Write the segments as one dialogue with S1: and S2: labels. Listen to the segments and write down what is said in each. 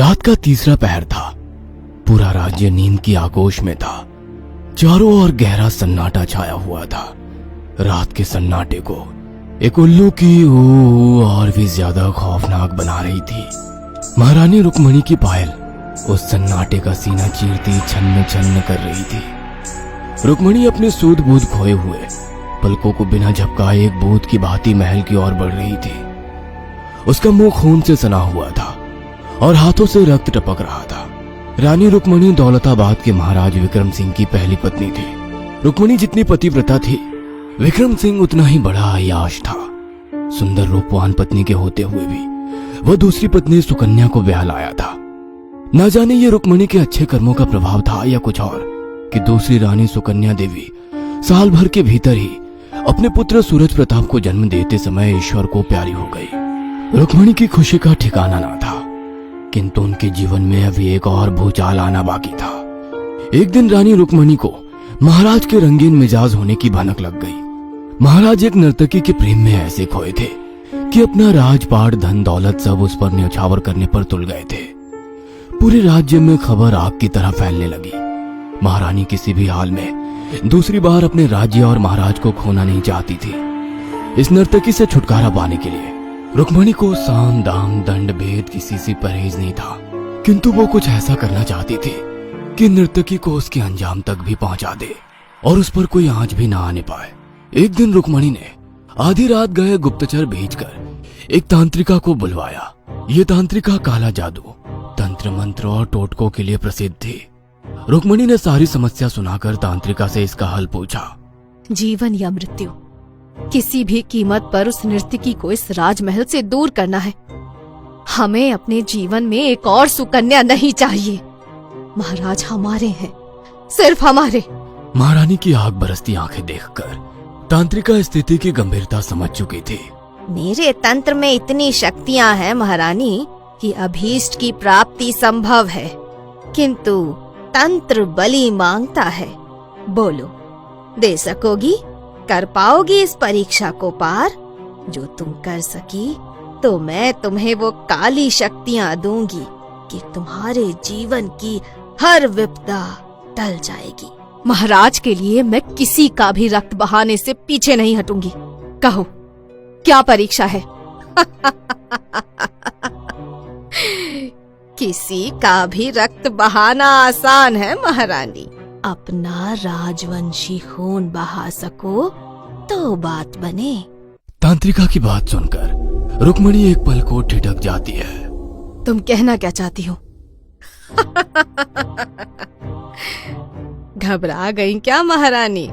S1: रात का तीसरा पहर था। पूरा राज्य नींद की आगोश में था। चारों ओर गहरा सन्नाटा छाया हुआ था। रात के सन्नाटे को एक उल्लू की ऊ और भी ज्यादा खौफनाक बना रही थी। महारानी रुक्मणी की पायल उस सन्नाटे का सीना चीरती छन्न छन्न कर रही थी। रुक्मणी अपने सूद बूद खोए हुए पलकों को बिना झपकाए एक भूत की भांति महल की ओर बढ़ रही थी। उसका मुंह खून से सना हुआ था और हाथों से रक्त टपक रहा था। रानी रुक्मणी दौलताबाद के महाराज विक्रम सिंह की पहली पत्नी थी। रुक्मणी जितनी पतिव्रता थी, विक्रम सिंह उतना ही बड़ा अय्याश था। सुंदर रूपवान पत्नी के होते हुए भी वह दूसरी पत्नी सुकन्या को ब्याह लाया था। न जाने ये रुक्मणी के अच्छे कर्मों का प्रभाव था या कुछ और कि दूसरी रानी सुकन्या देवी साल भर के भीतर ही अपने पुत्र सूरज प्रताप को जन्म देते समय ईश्वर को प्यारी हो गई। रुक्मणी की खुशी का ठिकाना ना था, किंतु उनके जीवन में अभी एक और भूचाल आना बाकी था। एक दिन रानी रुक्मणी को महाराज के रंगीन मिजाज होने की भनक लग गई। महाराज एक नर्तकी के प्रेम में ऐसे खोए थे कि अपना राजपाट धन दौलत सब उस पर न्यौछावर करने पर तुल गए थे। पूरे राज्य में खबर आग की तरह फैलने लगी। महारानी किसी भी हाल में दूसरी बार अपने राज्य और महाराज को खोना नहीं चाहती थी। इस नर्तकी से छुटकारा पाने के लिए रुक्मणी को साम दाम दंड भेद किसी से परहेज नहीं था, किंतु वो कुछ ऐसा करना चाहती थी कि नर्तकी को उसके अंजाम तक भी पहुंचा दे और उस पर कोई आंच भी ना आने पाए। एक दिन रुक्मणी ने आधी रात गए गुप्तचर भेजकर एक तांत्रिका को बुलवाया। ये तांत्रिका काला जादू, तंत्र मंत्र और टोटकों के लिए प्रसिद्ध थी। रुक्मणी ने सारी समस्या सुनाकर तांत्रिका से इसका हल पूछा।
S2: जीवन या मृत्यु, किसी भी कीमत पर उस नर्तकी को इस राजमहल से दूर करना है। हमें अपने जीवन में एक और सुकन्या नहीं चाहिए। महाराज हमारे हैं, सिर्फ हमारे।
S1: महारानी की आग बरसती आंखें देखकर तांत्रिका स्थिति की गंभीरता समझ चुकी थी।
S2: मेरे तंत्र में इतनी शक्तियां हैं महारानी कि अभीष्ट की प्राप्ति संभव है, किंतु तंत्र बलि मांगता है। बोलो, दे सकोगी? कर पाओगी इस परीक्षा को पार? जो तुम कर सकी तो मैं तुम्हें वो काली शक्तियां दूंगी कि तुम्हारे जीवन की हर विपदा टल जाएगी। महाराज के लिए मैं किसी का भी रक्त बहाने से पीछे नहीं हटूंगी। कहो, क्या परीक्षा है? किसी का भी रक्त बहाना आसान है महारानी। अपना राजवंशी खून बहा सको तो बात बने।
S1: तांत्रिका की बात सुनकर रुक्मणी एक पल को ठिठक जाती है।
S2: तुम कहना क्या चाहती हो? घबरा गई क्या महारानी?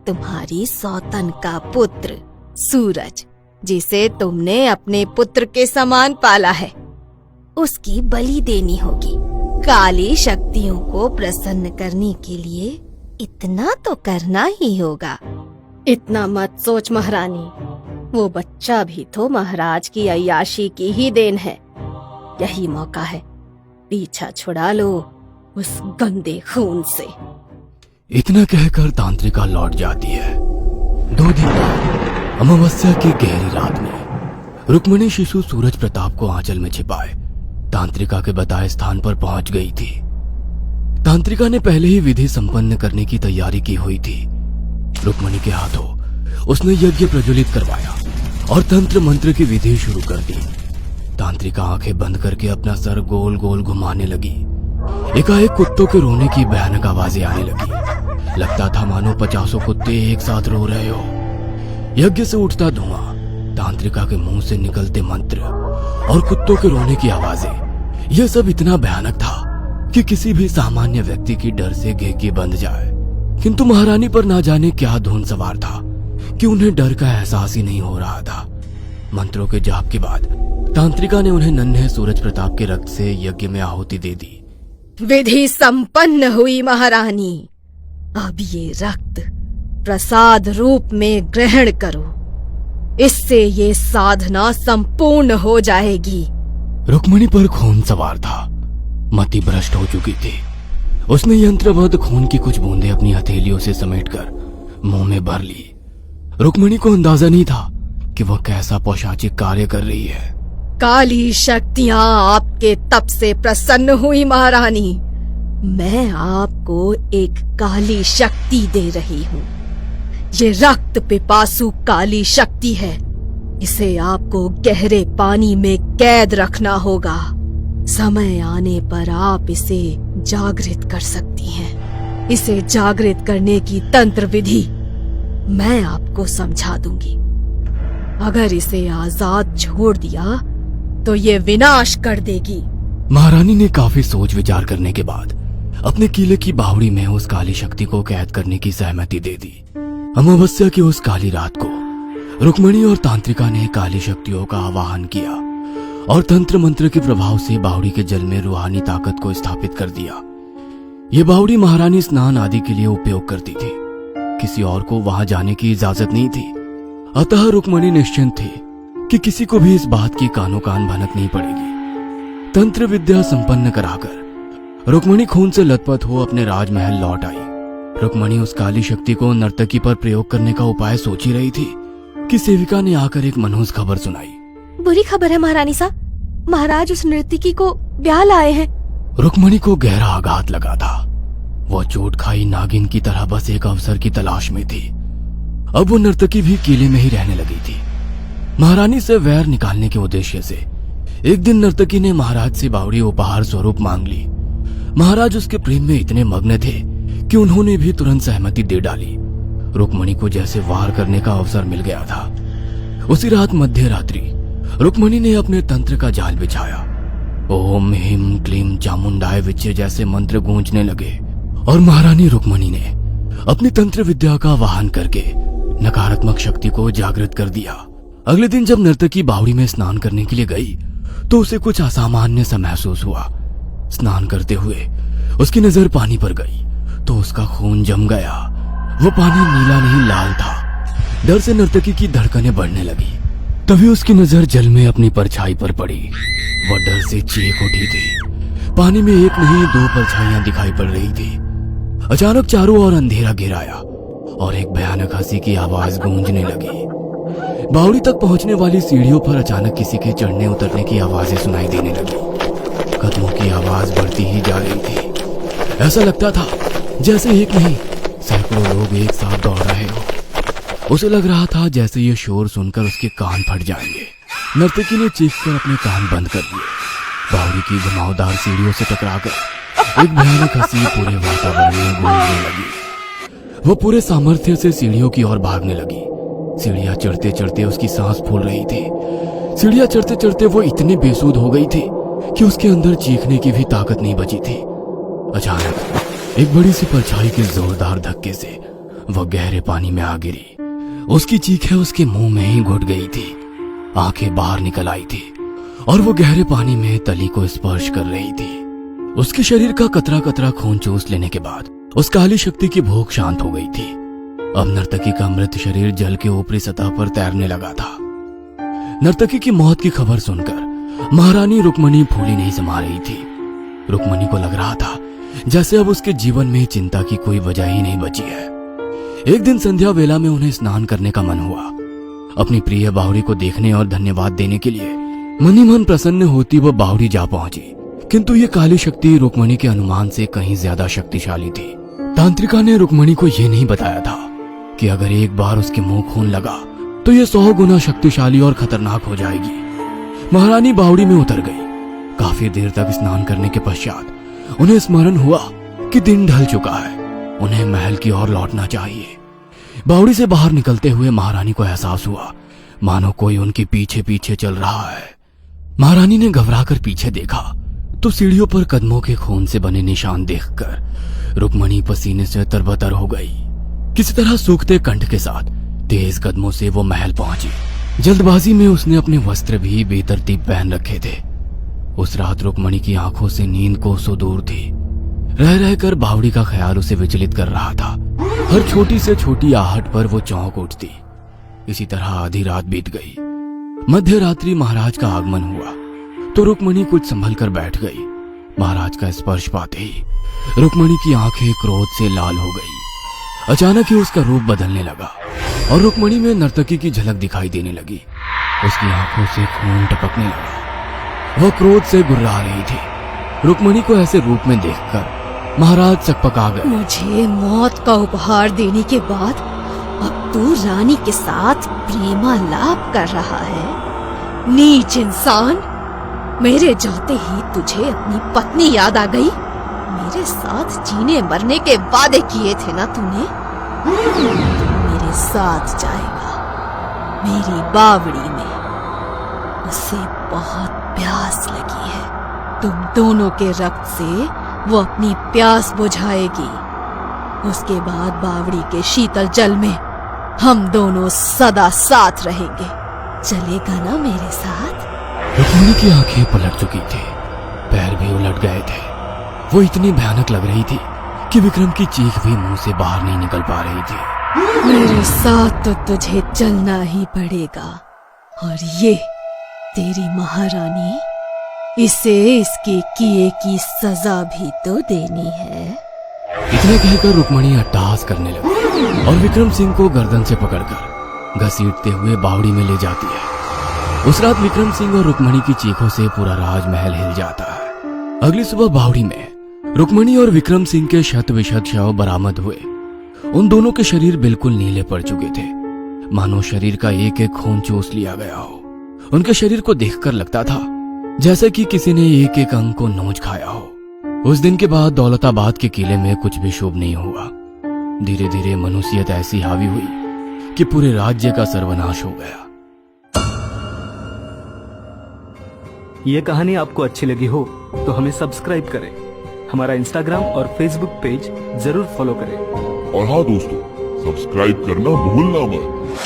S2: तुम्हारी सौतन का पुत्र सूरज, जिसे तुमने अपने पुत्र के समान पाला है, उसकी बलि देनी होगी। काली शक्तियों को प्रसन्न करने के लिए इतना तो करना ही होगा। इतना मत सोच महारानी, वो बच्चा भी तो महाराज की अय्याशी की ही देन है। यही मौका है, पीछा छुड़ा लो उस गंदे खून से।
S1: इतना कहकर तांत्रिका लौट जाती है। 2 दिन बाद अमावस्या की गहरी रात में रुक्मणी शिशु सूरज प्रताप को आंचल में छिपाए तांत्रिका के बताए स्थान पर पहुंच गई थी। तांत्रिका ने पहले ही विधि संपन्न करने की तैयारी की हुई थी। रुक्मणी के हाथों उसने यज्ञ प्रज्वलित करवाया और तंत्र मंत्र की विधि शुरू कर दी। तांत्रिका आंखें बंद करके अपना सर गोल गोल घुमाने लगी। एकाएक कुत्तों के रोने की भयानक आवाजें आने लगी। लगता था मानो 50 कुत्ते एक साथ रो रहे हो। यज्ञ से उठता धुआं, तांत्रिका के मुंह से निकलते मंत्र और कुत्तों के रोने की आवाजें, यह सब इतना भयानक था कि किसी भी सामान्य व्यक्ति की डर से घेके बंध जाए। किंतु महारानी पर ना जाने क्या धुन सवार था कि उन्हें डर का एहसास ही नहीं हो रहा था। मंत्रों के जाप के बाद तांत्रिका ने उन्हें नन्हे सूरज प्रताप के रक्त से यज्ञ में आहुति दे दी।
S2: विधि संपन्न हुई महारानी। अब ये रक्त प्रसाद रूप में ग्रहण करो, इससे ये साधना संपूर्ण हो जाएगी।
S1: रुक्मणी पर खून सवार था, मति भ्रष्ट हो चुकी थी। उसने यंत्रबद्ध खून की कुछ बूंदें अपनी हथेलियों से समेटकर मुंह में भर ली। रुक्मणी को अंदाजा नहीं था कि वह कैसा पौशाचिक कार्य कर रही है।
S2: काली शक्तियां आपके तप से प्रसन्न हुई महारानी। मैं आपको एक काली शक्ति दे रही हूँ। ये रक्त पिपासु काली शक्ति है। इसे आपको गहरे पानी में कैद रखना होगा। समय आने पर आप इसे जागृत कर सकती हैं। इसे जागृत करने की तंत्र विधि मैं आपको समझा दूंगी। अगर इसे आजाद छोड़ दिया तो ये विनाश कर देगी।
S1: महारानी ने काफी सोच विचार करने के बाद अपने किले की बावड़ी में उस काली शक्ति को कैद करने की सहमति दे दी। अमावस्या की उस काली रात को रुक्मणी और तांत्रिका ने काली शक्तियों का आवाहन किया और तंत्र मंत्र के प्रभाव से बावड़ी के जल में रूहानी ताकत को स्थापित कर दिया। ये बावड़ी महारानी स्नान आदि के लिए उपयोग करती थी। किसी और को वहां जाने की इजाजत नहीं थी। अतः रुक्मणी निश्चिंत थी कि किसी को भी इस बात की कानो कान भनक नहीं पड़ेगी। तंत्र विद्या संपन्न कराकर रुक्मणी खून से लथपथ हो अपने राजमहल लौट आई। रुक्मणी उस काली शक्ति को नर्तकी पर प्रयोग करने का उपाय सोच ही रही थी कि सेविका ने आकर एक मनहूस खबर सुनाई।
S2: बुरी खबर है महारानी साहब, महाराज उस नर्तकी को ब्याह लाए हैं।
S1: रुक्मणी को गहरा आघात लगा था। वह चोट खाई नागिन की तरह बस एक अवसर की तलाश में थी। अब वो नर्तकी भी किले में ही रहने लगी थी। महारानी से वैर निकालने के उद्देश्य से एक दिन नर्तकी ने महाराज से बावड़ी उपहार स्वरूप मांग ली। महाराज उसके प्रेम में इतने मग्न थे कि उन्होंने भी तुरंत सहमति दे डाली। रुक्मणी को जैसे वार करने का अवसर मिल गया था। उसी रात मध्य रात्रि रुक्मणी ने अपने तंत्र का जाल बिछाया। ओम हिम क्लीम चामुंडाय विच्चे जैसे मंत्र गूंजने लगे और महारानी रुक्मणी ने अपनी तंत्र विद्या का वाहन करके नकारात्मक शक्ति को जागृत कर दिया। अगले दिन जब नर्तकी बावड़ी में स्नान करने के लिए गई तो उसे कुछ असामान्य सा महसूस हुआ। स्नान करते हुए उसकी नजर पानी पर गई तो उसका खून जम गया। वो पानी नीला नहीं लाल था। डर से नर्तकी की धड़कनें बढ़ने लगी। तभी उसकी नजर जल में अपनी परछाई पर पड़ी। वह डर से चीख उठी थी। पानी में एक नहीं दो परछाइयां दिखाई पड़ रही थी। अचानक चारों ओर अंधेरा घिर आया और एक भयानक हंसी की आवाज गूंजने लगी। बावड़ी तक पहुंचने वाली सीढ़ियों पर अचानक किसी के चढ़ने उतरने की आवाजें सुनाई देने लगी। कदमों की आवाज बढ़ती ही जा रही थी। ऐसा लगता था जैसे एक नहीं सैकड़ों लोग एक साथ दौड़ रहे हो। उसे लग रहा था जैसे ये शोर सुनकर उसके कान फट जाएंगे। नर्तकी ने चीखकर अपने कान बंद कर दिए। बावड़ी की घुमावदार सीढ़ियों से टकराकर एक भयानक हंसी पूरे वातावरण में गूंजने लगी। वो पूरे सामर्थ्य से सीढ़ियों की ओर भागने लगी। सीढ़ियां चढ़ते चढ़ते उसकी सांस फूल रही थी। सीढ़ियां चढ़ते चढ़ते वो इतनी बेसुध हो गई थी कि उसके अंदर चीखने की भी ताकत नहीं बची थी। अचानक एक बड़ी सी परछाई के जोरदार धक्के से वह गहरे पानी में आ गिरी। उसकी चीखें उसके मुंह में ही घुट गई थी। आंखें बाहर निकल आई थी और वो गहरे पानी में तली को स्पर्श कर रही थी। उसके शरीर का कतरा कतरा खून चूस लेने के बाद उस काली शक्ति की भूख शांत हो गई थी। अब नर्तकी का मृत शरीर जल के ऊपरी सतह पर तैरने लगा था। नर्तकी की मौत की खबर सुनकर महारानी रुक्मणी फूली नहीं समा रही थी। रुक्मणी को लग रहा था जैसे अब उसके जीवन में चिंता की कोई वजह ही नहीं बची है। एक दिन संध्या वेला में उन्हें स्नान करने का मन हुआ। अपनी प्रिय बावड़ी को देखने और धन्यवाद देने के लिए मनी मन प्रसन्न होती वह बावड़ी जा पहुंची। किंतु ये काली शक्ति रुक्मणी के अनुमान से कहीं ज्यादा शक्तिशाली थी। तांत्रिका ने रुक्मणी को यह नहीं बताया था कि अगर एक बार उसके मुंह खून लगा तो ये 100 गुना शक्तिशाली और खतरनाक हो जाएगी। महारानी बावड़ी में उतर गई। काफी देर तक स्नान करने के पश्चात उन्हें स्मरण हुआ कि दिन ढल चुका है। उन्हें महल की ओर लौटना चाहिए। बावड़ी से बाहर निकलते हुए महारानी को एहसास हुआ मानो कोई उनके पीछे पीछे चल रहा है। महारानी ने घबराकर पीछे देखा तो सीढ़ियों पर कदमों के खून से बने निशान देखकर रुक्मणी पसीने से तरबतर हो गई। किसी तरह सूखते कंठ के साथ तेज कदमों से वो महल पहुंची। जल्दबाजी में उसने अपने वस्त्र भी बेतरतीब पहन रखे थे। उस रात रुक्मणी की आंखों से नींद कोसों दूर थी। रह रहकर बावड़ी का ख्याल उसे विचलित कर रहा था। हर छोटी से छोटी आहट पर वो चौंक उठती। इसी तरह आधी रात बीत गई। मध्य रात्रि महाराज का आगमन हुआ तो रुक्मणी कुछ संभल कर बैठ गई। महाराज का स्पर्श पाते ही रुक्मणी की आंखें क्रोध से लाल हो गई। अचानक ही उसका रूप बदलने लगा और रुक्मणी में नर्तकी की झलक दिखाई देने लगी। उसकी आंखों से खून टपकने लगा। वह क्रोध से गुर्रा रही थी। रुक्मणी को ऐसे रूप में देखकर महाराज सकपका गए।
S2: मुझे मौत का उपहार देने के बाद अब तू रानी के साथ प्रेमालाप कर रहा है। नीच इंसान, मेरे जाते ही तुझे अपनी पत्नी याद आ गई। मेरे साथ जीने मरने के वादे किए थे ना तूने। तू मेरे साथ जाएगा मेरी बावड़ी में। उसे बहुत प्यास लगी है। तुम दोनों के रक्त से वो अपनी प्यास बुझाएगी। उसके बाद बावड़ी के शीतल जल में हम दोनों सदा साथ रहेंगे। चलेगा ना मेरे साथ?
S1: रुक्मिणी की आंखें पलट चुकी थी, पैर भी उलट गए थे। वो इतनी भयानक लग रही थी कि विक्रम की चीख भी मुंह से बाहर नहीं निकल पा रही थी।
S2: मेरे साथ तो तुझे चलना ही पड़ेगा, और ये तेरी महारानी, इसे इसके किए की सजा भी तो देनी है।
S1: इतना कहकर रुक्मणी अट्टहास करने लगी और विक्रम सिंह को गर्दन से पकड़कर घसीटते हुए बावड़ी में ले जाती है। उस रात विक्रम सिंह और रुक्मणी की चीखों से पूरा राजमहल हिल जाता है। अगली सुबह बावड़ी में रुक्मणी और विक्रम सिंह के शत विशत शव बरामद हुए। उन दोनों के शरीर बिल्कुल नीले पड़ चुके थे, मानो शरीर का एक एक खून चूस लिया गया हो। उनके शरीर को देखकर लगता था जैसे कि किसी ने एक एक अंग को नोच खाया हो। उस दिन के बाद दौलताबाद के किले में कुछ भी शुभ नहीं हुआ। धीरे धीरे मनुष्यत ऐसी हावी हुई कि पूरे राज्य का सर्वनाश हो गया।
S3: ये कहानी आपको अच्छी लगी हो तो हमें सब्सक्राइब करें, हमारा इंस्टाग्राम और फेसबुक पेज जरूर फॉलो करें।
S4: और हाँ दोस्तों, सब्सक्राइब करना भूलना मत।